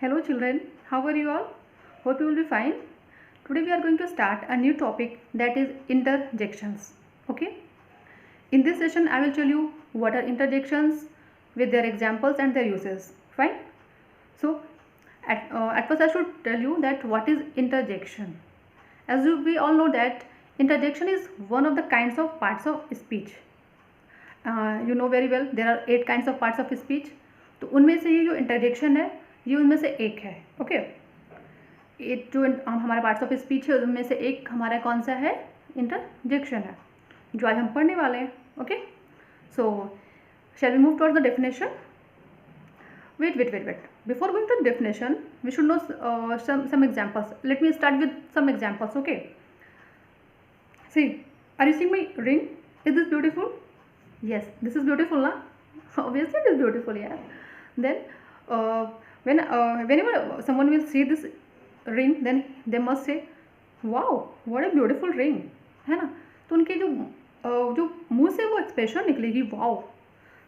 Hello children, how are you all? Hope you will be fine. Today we are going to start a new topic, that is interjections. Okay. In this session I will tell you what are interjections with their examples and their uses. Fine. So at first I should tell you that what is interjection. We all know that interjection is one of the kinds of parts of speech. You know very well there are 8 kinds of parts of speech. तो उनमें से ये जो interjection है ये उनमें से एक है. ओके. एक जो हमारे पार्ट्स ऑफ स्पीच है उनमें से एक हमारा कौन सा है? इंटरजेक्शन है, जो आज हम पढ़ने वाले हैं. Okay. So shall we move towards the definition. Wait. Before going to the definition, we should know some examples. Let me start with some examples. Okay. See, are you seeing my ring? Is this beautiful? Yes, this is beautiful, na? Obviously, it is beautiful, yeah. Then, whenever someone will see this ring, then they must say, "Wow, what a beautiful ring," है ना? तो उनके जो मुंह से वो expression निकलेगी wow,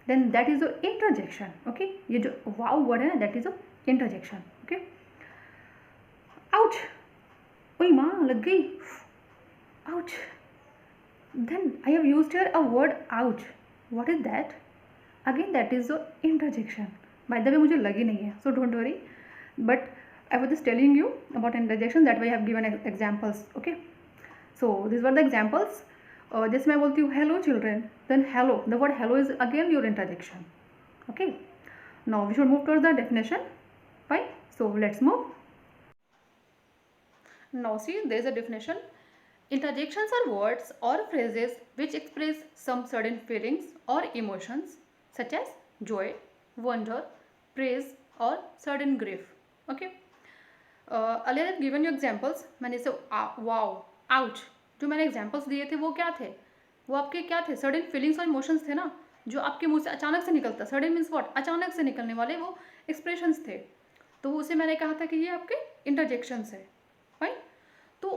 then that is the interjection. Okay, ये जो wow वर्ड है ना, that is the interjection. Okay. Ouch, ओई माँ लग गई. Ouch. Then I have used here a word ouch. What is that? Again that is the interjection. By the way मुझे लगी नहीं है, so don't worry. But I was just telling you about interjection, that way I have given examples. Okay. So these were the examples. जैसे मैं बोलती हूँ hello children, then hello, the word hello is again your interjection. Okay. Now we should move towards the definition. Fine. So let's move. Now see, there is a definition. Interjections are words or phrases which express some certain feelings or emotions such as joy, wonder, praise or certain grief. Okay. Earlier I've given you examples. मैंने से wow, ouch, जो मैंने examples दिए थे वो क्या थे? वो आपके क्या थे? Certain feelings और emotions थे ना, जो आपके मुंह से अचानक से निकलता. Sudden means what? अचानक से निकलने वाले वो expressions थे. तो उसे मैंने कहा था कि ये आपके interjections है. Fine. तो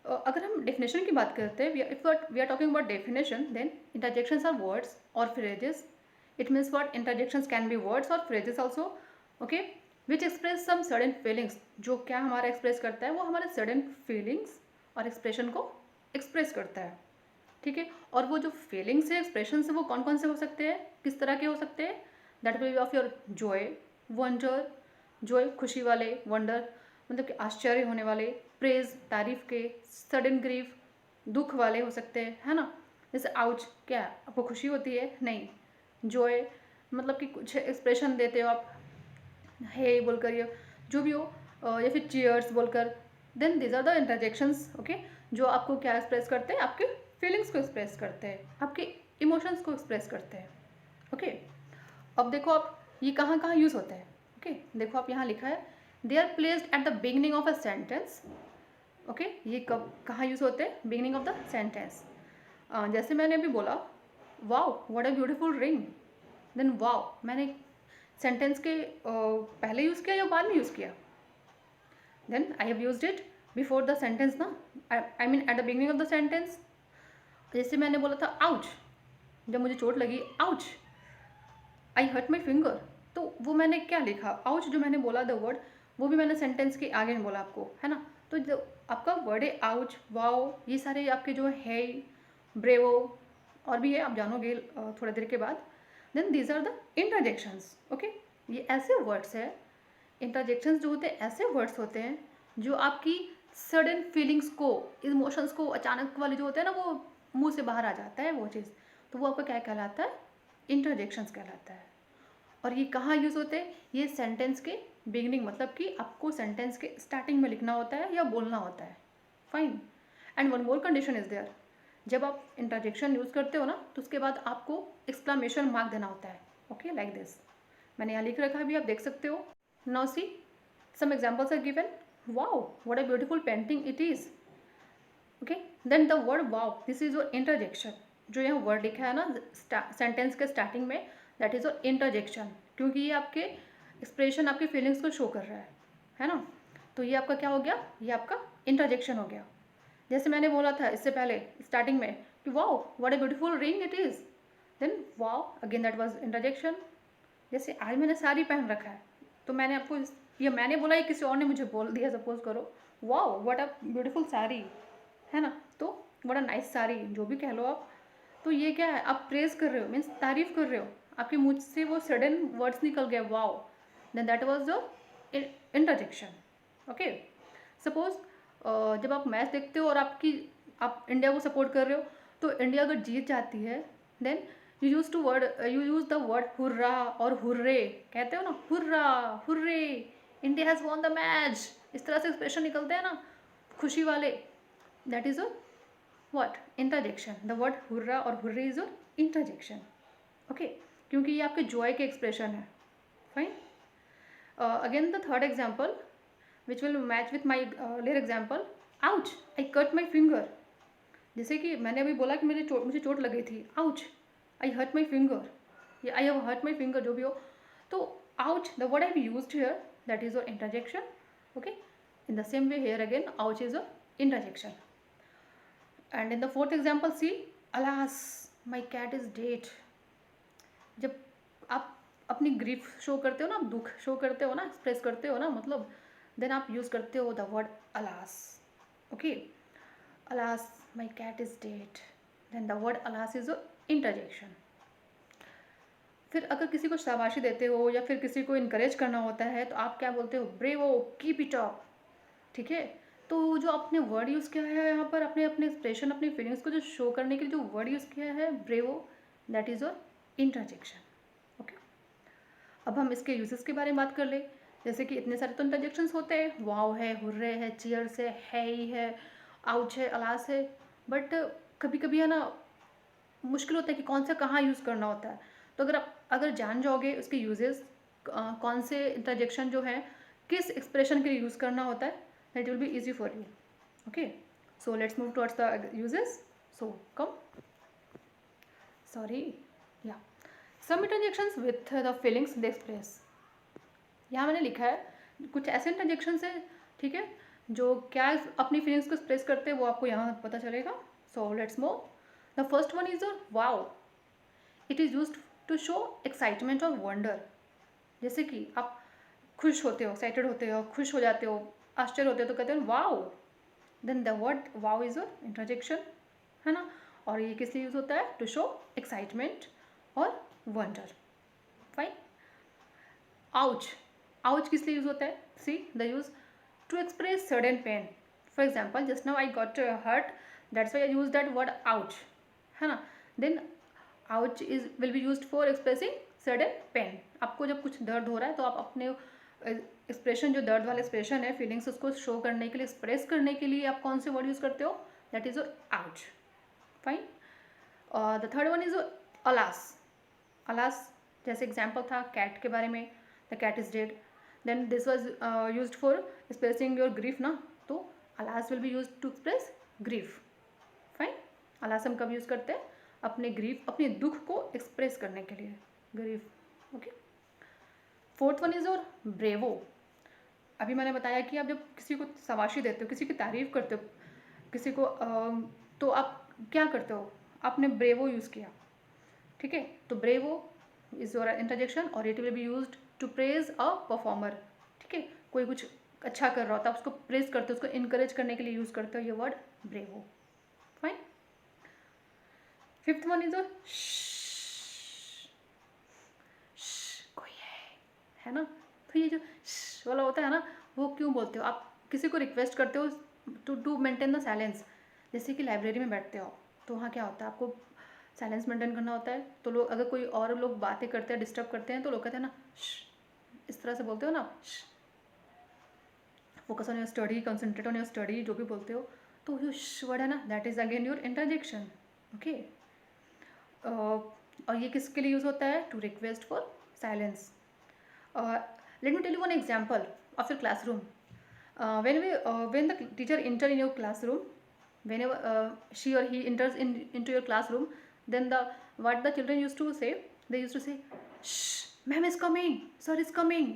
अगर हम definition की बात करते हैं, if we are talking about definition, then interjections are words or phrases. It means what? Interjections can be words or phrases also. Okay. Which express some sudden feelings. जो क्या हमारा एक्सप्रेस करता है, वो हमारे सडन फीलिंग्स और expression को express करता है. ठीक है. और वो जो फीलिंग्स है, एक्सप्रेशन है, वो कौन कौन से हो सकते हैं, किस तरह के हो सकते हैं? That will B of your Joy, wonder, Joy खुशी वाले, वंडर मतलब कि आश्चर्य होने वाले, प्रेज तारीफ के, सडन ग्रीफ दुख वाले हो सकते हैं, है ना. जैसे आउच, क्या आपको खुशी होती है? नहीं. जॉय मतलब कि कुछ एक्सप्रेशन देते हो आप, हे बोलकर, या जो भी हो, या फिर चीयर्स बोलकर. Then this are the interjections. Okay. जो आपको क्या एक्सप्रेस करते हैं? आपके फीलिंग्स को एक्सप्रेस करते हैं, आपके इमोशंस को एक्सप्रेस करते हैं. ओके. अब देखो आप ये कहाँ कहाँ यूज़ होता है. ओके. देखो आप यहाँ लिखा है, they are placed at the beginning of a sentence. Okay. ये कब कहाँ यूज़ होते हैं? Beginning of the sentence. जैसे मैंने अभी बोला wow what a beautiful ring. Then wow मैंने सेंटेंस के पहले यूज़ किया या बाद में यूज़ किया? Then I have used it before the sentence ना, I mean at the beginning of the sentence. जैसे मैंने बोला था आउच, जब मुझे चोट लगी, ouch, I hurt my finger. तो वो मैंने क्या लिखा? आउच जो मैंने बोला द वर्ड, वो भी मैंने सेंटेंस के आगे में बोला आपको, है ना. तो जो आपका वर्ड है आउच, वाओ, ये सारे आपके जो है, ब्रेवो और भी है, आप जानोगे थोड़ी देर के बाद. Then these are the interjections. Okay. ये ऐसे वर्ड्स है, इंटरजेक्शंस जो होते हैं ऐसे वर्ड्स होते हैं जो आपकी सडन फीलिंग्स को, इमोशंस को अचानक वाले जो होते हैं ना, वो मुंह से बाहर आ जाता है वो चीज़, तो वो आपका क्या कहलाता है? इंटरजेक्शंस कहलाता है. और ये कहाँ यूज़ होते हैं? ये सेंटेंस के बिगनिंग, मतलब कि आपको सेंटेंस के स्टार्टिंग में लिखना होता है या बोलना होता है. Fine. And one more condition is there. जब आप इंटरजेक्शन यूज़ करते हो ना, तो उसके बाद आपको एक्सक्लामेशन मार्क देना होता है. Okay, like this. मैंने यहाँ लिख रखा है, भी आप देख सकते हो. Now see some examples are given. Wow what a beautiful painting it is. Okay. Then the word wow, this is your interjection. जो यहाँ वर्ड लिखा है ना सेंटेंस के स्टार्टिंग में, दैट इज योर इंटरजेक्शन, क्योंकि ये आपके एक्सप्रेशन, आपकी फीलिंग्स को शो कर रहा है ना. तो ये आपका क्या हो गया? ये आपका इंटरजेक्शन हो गया. जैसे मैंने बोला था इससे पहले स्टार्टिंग में कि wow what a beautiful ring it is. Then wow again that was interjection. जैसे आज मैंने साड़ी पहन रखा है, तो मैंने आपको ये मैंने बोला, ये किसी और ने मुझे बोल दिया, सपोज करो, wow what a beautiful sari, है ना, तो व्हाट अ नाइस साड़ी, जो भी कह लो आप। तो ये क्या है, आप प्रेज कर रहे हो, मीन्स तारीफ कर रहे हो, आपके मुंह से वो सडन वर्ड्स निकल गए, wow, then that was the interjection. Okay, suppose जब आप मैच देखते हो और आप इंडिया को सपोर्ट कर रहे हो, तो इंडिया अगर जीत जाती है, then you use the word hurrah और हुर्रे, कहते हो ना, hurrah hurray, India has won the match, इस तरह से एक्सप्रेशन निकलते हैं ना, खुशी वाले, that is a what, interjection. The word hurrah और hurray is a interjection. Okay, क्योंकि ये आपके जॉय के एक्सप्रेशन है। Fine, again the third example which will match with my layer example, ouch I cut my finger. जैसे कि मैंने अभी बोला कि मुझे चोट लगी थी, ouch I hurt my finger, या I have hurt my finger, जो भी हो, तो ouch the word I have used here, that is your interjection. Okay, in the same way here again ouch is your interjection. And in the fourth example see, alas my cat is dead. जब आप अपनी grief show करते हो ना, आप दुख show करते हो ना, एक्सप्रेस करते हो ना, मतलब देन आप यूज़ करते हो the word alas. Okay, alas my cat is dead, then the word alas is interjection. फिर अगर किसी को शाबाशी देते हो या फिर किसी को इनकरेज करना होता है, तो आप क्या बोलते हो, ब्रेवो, कीप इट अप। ठीक है, तो जो आपने वर्ड यूज़ किया है यहाँ पर, अपने अपने एक्सप्रेशन, अपनी फीलिंग्स को जो शो करने के लिए जो वर्ड यूज़ किया है, bravo, that is your interjection. Okay, अब हम इसके यूजेस के बारे में बात कर ले। जैसे कि इतने सारे तो इंटरजेक्शंस होते हैं, वाव है, हुर्रे है, चीयर्स है ही है, आउच है, अलास है, बट कभी कभी है ना, मुश्किल होता है कि कौन सा कहाँ यूज़ करना होता है। तो अगर जान जाओगे उसके यूजेस, कौन से इंटरजेक्शन जो है किस एक्सप्रेशन के लिए यूज़ करना होता है, that will be easy for you. Okay, so let's move towards the usages. So come, sorry, या some interjections with the feelings they express. यहाँ मैंने लिखा है कुछ ऐसे इंटरजेक्शंस है, ठीक है, जो क्या अपनी फीलिंग्स को एक्सप्रेस करते हैं, वो आपको यहाँ पता चलेगा। So let's move. The first one is wow, it is use to show excitement और वंडर। जैसे कि आप खुश होते हो, एक्साइटेड होते हो, खुश हो जाते हो, आश्चर्य होते हो, तो कहते हो wow, then the word wow is interjection, है ना। और ये किस लिए यूज़ होता है, टू शो एक्साइटमेंट और वंडर। फाइन, आउच, आउच किस लिए यूज़ होता है, see the use to express sudden pain. For example, just now I got hurt, that's why I use that word ouch, है ना। Then ouch is will be use for expressing sudden pain. आपको जब कुछ दर्द हो रहा है, तो आप अपने एक्सप्रेशन, जो दर्द वाला एक्सप्रेशन है, फीलिंग्स, उसको शो करने के लिए, एक्सप्रेस करने के लिए आप कौन से वर्ड यूज़ करते हो, that is ouch. Fine, the third one is alas. Alas जैसे एग्जाम्पल था कैट के बारे में, the cat is dead, then this was use for expressing your grief ना, तो alas will be use to express grief. Fine, alas हम कब use करते हैं, अपने ग्रीफ, अपने दुख को एक्सप्रेस करने के लिए, grief. Okay, fourth one is और ब्रेवो। अभी मैंने बताया कि आप जब किसी को शाबाशी देते हो, किसी की तारीफ करते हो, किसी को तो आप क्या करते हो, आपने ब्रेवो यूज़ किया, ठीक है। तो ब्रेवो इज योर इंटरजेक्शन और it will be used to praise a performer, ठीक है। कोई कुछ अच्छा कर रहा होता है, उसको प्रेज करते हो, उसको इनकरेज करने के लिए यूज़ करते हो ये word bravo. Fine, fifth one is कोई है ना। तो ये जो वाला होता है ना, वो क्यों बोलते हो, आप किसी को रिक्वेस्ट करते हो टू मेंटेन द साइलेंस। जैसे कि लाइब्रेरी में बैठते हो, तो वहाँ क्या होता है, आपको साइलेंस मेंटेन करना होता है, तो लोग अगर कोई और लोग बातें करते हैं, डिस्टर्ब करते हैं, तो लोग कहते हैं ना, इस तरह से बोलते हो ना, focus on your study, concentrate on your study, जो भी बोलते हो, तो जो वर्ड है ना, that is again your interjection. Okay, और ये किसके लिए यूज़ होता है, to request for silence. Let me tell you one example of your classroom. When the teacher enter in your classroom, whenever she or he enters into your classroom, then what the children used to say, they used to say, shh, ma'am is coming, sir is coming,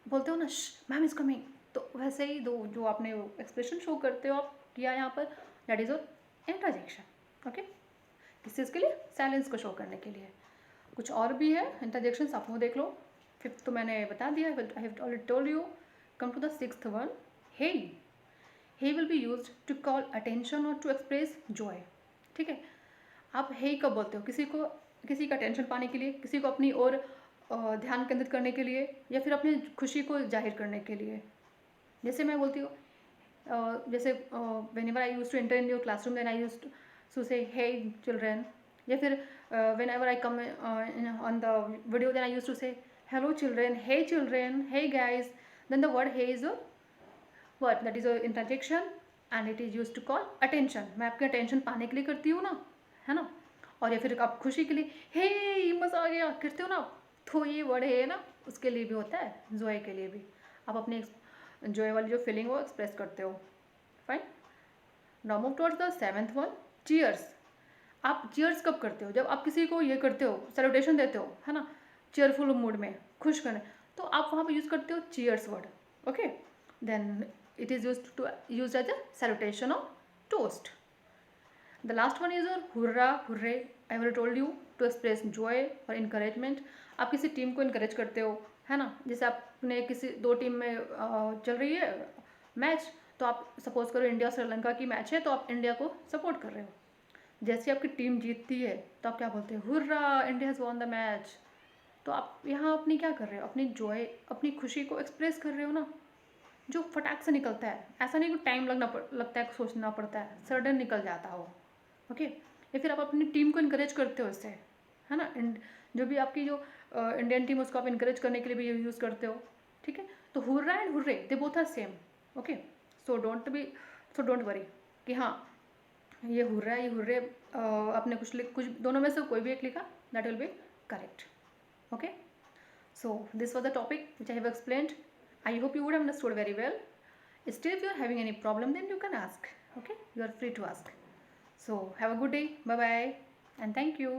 बोलते हो ना, shh, ma'am is coming। तो वैसे ही दो जो आपने expression show करते हो आप किया यहाँ पर, that is your interjection. Okay, किस चीज़ के लिए, साइलेंस को शो करने के लिए। कुछ और भी है इंटरजेक्शंस, आप वो देख लो। फिफ्थ तो मैंने बता दिया, I have already told you. come to the sixth one, hey. Hey will be used to call attention or to express joy. ठीक है, आप hey कब बोलते हो? किसी का अटेंशन पाने के लिए, किसी को अपनी ओर ध्यान केंद्रित करने के लिए, या फिर अपनी खुशी को जाहिर करने के लिए. जैसे मैं बोलती हूँ, जैसे whenever I used to enter in your classroom, then I used to say hey children. या फिर whenever I come on the video, then I used to say hello children, hey children, hey guys. Then the word hey is a word that is a interjection and it is used to call attention. मैं आपके attention पाने के लिए करती हूँ ना, है ना. और या फिर आप खुशी के लिए हे मज़ा आ गया करते हो ना, तो ये वर्ड है ना, उसके लिए भी होता है, जोए के लिए भी. आप अपने जोए वाली जो फीलिंग वो एक्सप्रेस करते हो. Fine. Now move towards the seventh one, cheers. आप चीयर्स कब करते हो? जब आप किसी को ये करते हो, सेलिब्रेशन देते हो, है ना, चेयरफुल मूड में, खुश करने, तो आप वहाँ पे यूज़ करते हो cheers word. Okay, then it is used as a salutation or toast. The last one is your hurrah, hooray. I already told you, to express joy or encouragement. आप किसी टीम को encourage करते हो, है ना. जैसे आपने किसी दो टीम में चल रही है मैच, तो आप सपोज करो इंडिया श्रीलंका की मैच है, तो आप इंडिया को सपोर्ट कर रहे हो. जैसे आपकी टीम जीतती है तो आप क्या बोलते हो? Hurrah, India has won the match. तो आप यहाँ अपनी क्या कर रहे हो? अपनी जॉय, अपनी खुशी को एक्सप्रेस कर रहे हो ना, जो फटाक से निकलता है. ऐसा नहीं कि टाइम लगता है, सोचना पड़ता है, सडन निकल जाता हो. ओके. या फिर आप अपनी टीम को इनकरेज करते हो इससे, है ना. जो भी आपकी जो इंडियन टीम, उसको आप इनकरेज करने के लिए भी यूज़ करते हो. ठीक है. तो hurrah and hurray, they both are same. Okay. So don't worry कि हाँ ये हुर्रा ये हुर्रे आपने कुछ दोनों में से कोई भी एक लिखा, that will B correct. Okay. So this was the topic which I have explained. I hope you would have understood very well. Still, if you are having any problem, then you can ask. Okay, you are free to ask. So have a good day. Bye bye, and thank you.